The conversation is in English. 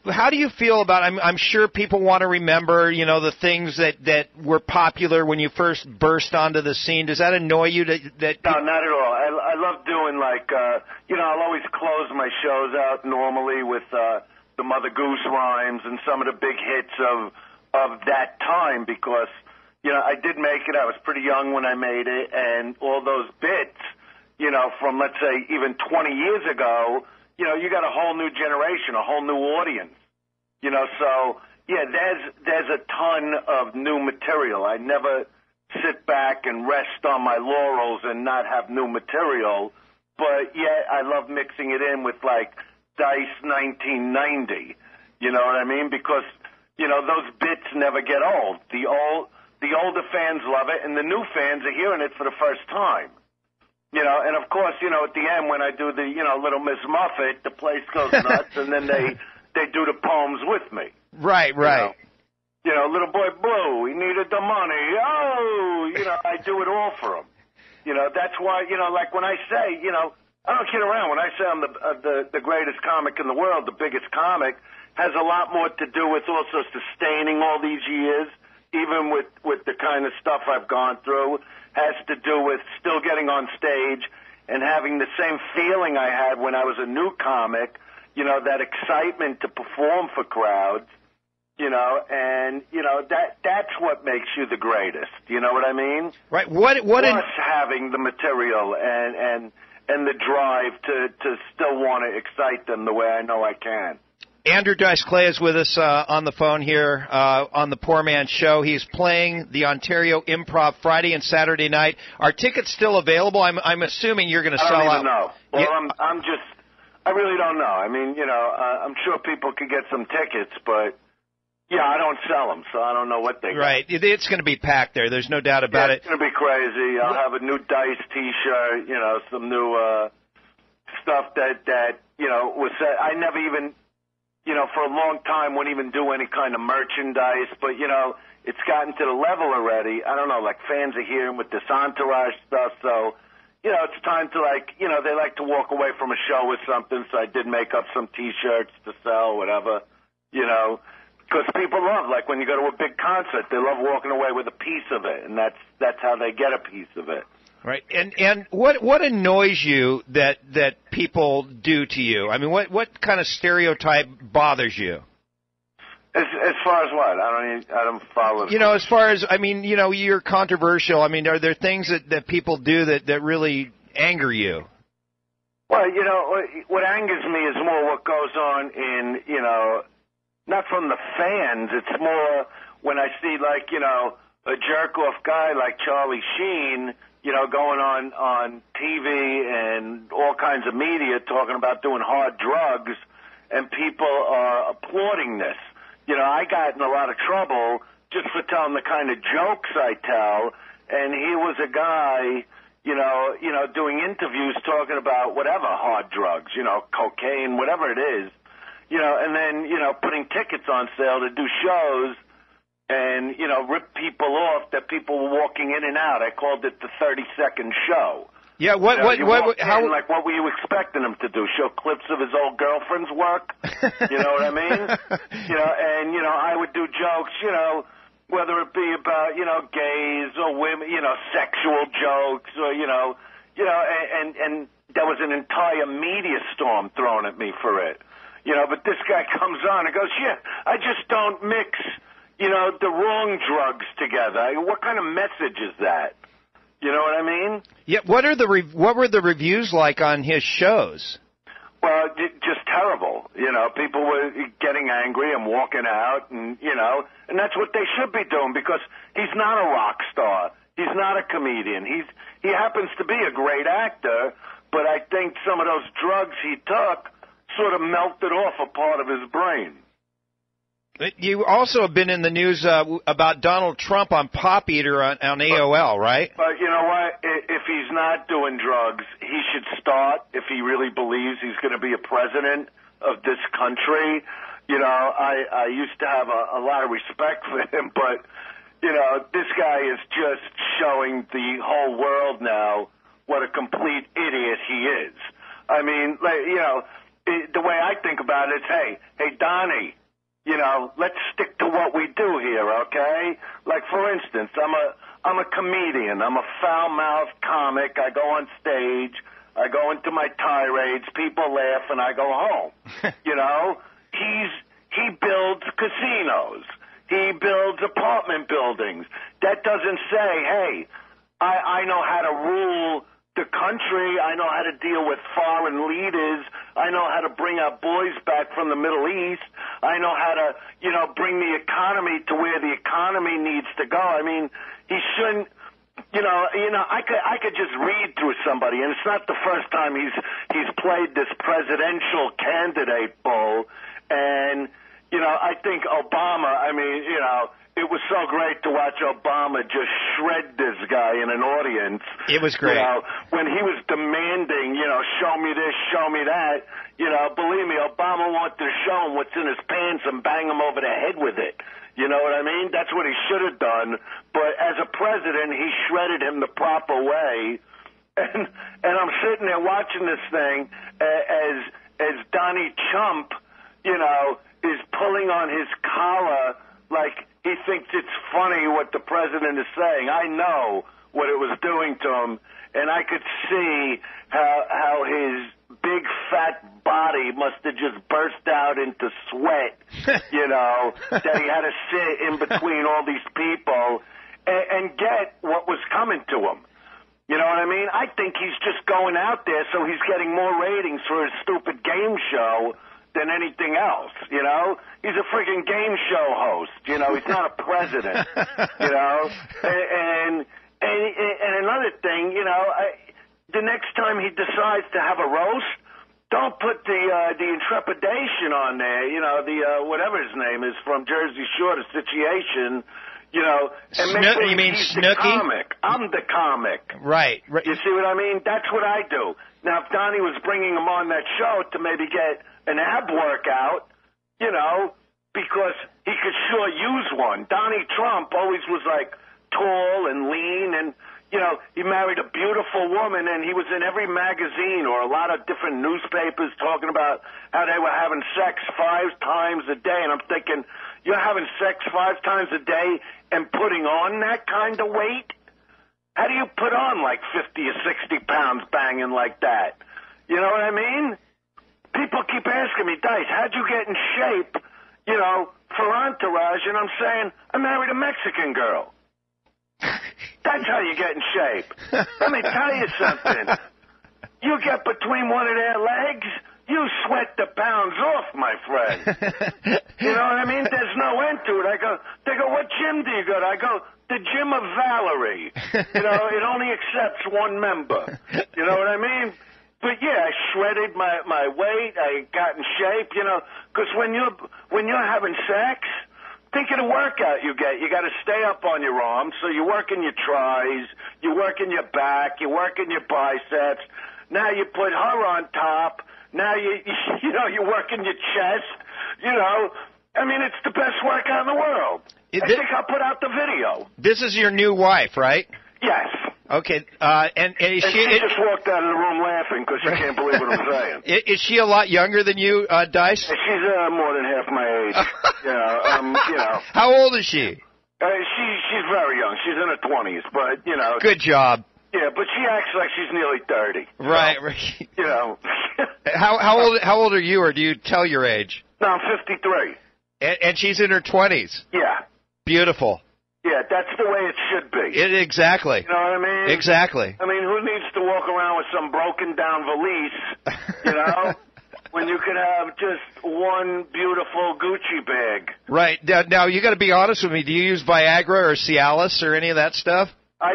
how do you feel about? I'm sure people want to remember, the things that were popular when you first burst onto the scene. Does that annoy you? No, not at all. I love doing I'll always close my shows out normally with the Mother Goose rhymes and some of the big hits of that time because I did make it. I was pretty young when I made it, and all those bits, from let's say even 20 years ago. You got a whole new generation, a whole new audience. So, yeah, there's a ton of new material. I never sit back and rest on my laurels and not have new material. But, yeah, I love mixing it in with, Dice 1990. You know what I mean? Because, those bits never get old. The older fans love it, and the new fans are hearing it for the first time. And of course, at the end when I do the, Little Miss Muffet, the place goes nuts, and then they do the poems with me. Right. Little boy blue, he needed the money. Oh, I do it all for him. That's why, like when I say, I don't kid around. When I say I'm the greatest comic in the world, the biggest comic, has a lot more to do with also sustaining all these years, even with the kind of stuff I've gone through. Has to do with still getting on stage and having the same feeling I had when I was a new comic, that excitement to perform for crowds, and, that's what makes you the greatest. You know what I mean? Right. Plus having the material and the drive to still want to excite them the way I know I can. Andrew Dice Clay is with us on the phone here on the Poorman Show. He's playing the Ontario Improv Friday and Saturday night. Are tickets still available? I'm assuming you're going to sell out. I don't even know. Well, I really don't know. I mean, I'm sure people could get some tickets, but yeah, I don't sell them, so I don't know what they got. Right. It's going to be packed there. There's no doubt about it. It's going to be crazy. I'll have a new Dice T-shirt, some new stuff that was said. I never even. For a long time, wouldn't even do any kind of merchandise, but, it's gotten to the level already. I don't know, fans are hearing with this entourage stuff, so, it's time to, they like to walk away from a show with something, so I did make up some T-shirts to sell, whatever, because people love, when you go to a big concert, they love walking away with a piece of it, and that's how they get a piece of it. Right, and what annoys you that people do to you? I mean, what kind of stereotype bothers you? As far as what? I don't follow. As far as you're controversial. I mean, are there things that people do that really anger you? Well, what angers me is more what goes on in not from the fans. It's more when I see a jerk off guy like Charlie Sheen. Going on TV and all kinds of media talking about doing hard drugs, and people are applauding this. I got in a lot of trouble just for telling the kind of jokes I tell, and he was a guy, doing interviews talking about whatever hard drugs, cocaine, whatever it is, and then, putting tickets on sale to do shows. And, rip people off that people were walking in and out. I called it the 30-second show. Yeah, what were you expecting him to do? Show clips of his old girlfriend's work? You know what I mean? And, I would do jokes, whether it be about, gays or women, sexual jokes or, and there was an entire media storm thrown at me for it. But this guy comes on and goes, yeah, I just don't mix the wrong drugs together. What kind of message is that? You know what I mean? Yeah. What were the reviews like on his shows? Well, just terrible. People were getting angry and walking out, and and that's what they should be doing because he's not a rock star. He's not a comedian. He happens to be a great actor, but I think some of those drugs he took sort of melted off a part of his brain. You also have been in the news about Donald Trump on Pop Eater on AOL, right? But you know what? If he's not doing drugs, he should start if he really believes he's going to be a president of this country. I used to have a lot of respect for him, but, this guy is just showing the whole world now what a complete idiot he is. I mean, the way I think about it is, hey, Donnie, let's stick to what we do here, okay? Like, for instance, I'm a comedian. I'm a foul-mouthed comic. I go on stage. I go into my tirades. People laugh, and I go home. He builds casinos. He builds apartment buildings. That doesn't say, hey, I know how to rule the country. I know how to deal with foreign leaders. I know how to bring our boys back from the Middle East. I know how to, bring the economy to where the economy needs to go. I mean, he shouldn't, I could just read through somebody, and it's not the first time he's played this presidential candidate bull. And, I think Obama, it was so great to watch Obama just shred this guy in an audience. It was great. When he was demanding, show me this, show me that, believe me, Obama wanted to show him what's in his pants and bang him over the head with it. You know what I mean? That's what he should have done. But as a president, he shredded him the proper way. And I'm sitting there watching this thing as Donnie Trump, is pulling on his collar like he thinks it's funny what the president is saying. I know what it was doing to him, and I could see how his big fat body must have just burst out into sweat, that he had to sit in between all these people and get what was coming to him. You know what I mean? I think he's just going out there so he's getting more ratings for his stupid game show than anything else, He's a freaking game show host, He's not a president, And another thing, the next time he decides to have a roast, don't put the intrepidation on there, the whatever his name is from Jersey Shore, the Situation, and make sure you mean he's Snooki? the comic. I'm the comic. Right. You see what I mean? That's what I do. Now, if Donnie was bringing him on that show to maybe get an ab workout, because he could sure use one. Donnie Trump always was like tall and lean, and he married a beautiful woman, and he was in every magazine or a lot of different newspapers talking about how they were having sex 5 times a day. And I'm thinking, you're having sex 5 times a day and putting on that kind of weight? How do you put on like 50 or 60 pounds banging like that? You know what I mean? People keep asking me, Dice, how'd you get in shape, for Entourage? And I'm saying, I married a Mexican girl. That's how you get in shape. Let me tell you something. You get between one of their legs, you sweat the pounds off, my friend. You know what I mean? There's no end to it. They go, what gym do you go to? I go, the gym of Valerie. It only accepts one member. You know what I mean? But yeah, I shredded my weight. I got in shape, because when you're having sex, think of the workout you get. You got to stay up on your arms, so you're working your tries, you're working your back, you're working your biceps. Now you put her on top. Now you're working your chest. I mean, it's the best workout in the world. I think I'll put out the video. This is your new wife, right? Yes. Okay, and is she just walked out of the room laughing because she can't believe what I'm saying. Is she a lot younger than you, Dice? She's more than half my age. How old is she? She's very young. She's in her 20s, but Good job. Yeah, but she acts like she's nearly 30. Right. How old are you, or do you tell your age? No, I'm 53. And she's in her 20s. Yeah. Beautiful. Yeah, that's the way it should be. Exactly. You know what I mean? Exactly. I mean, who needs to walk around with some broken down valise, when you could have just one beautiful Gucci bag? Right. Now you got to be honest with me. Do you use Viagra or Cialis or any of that stuff? I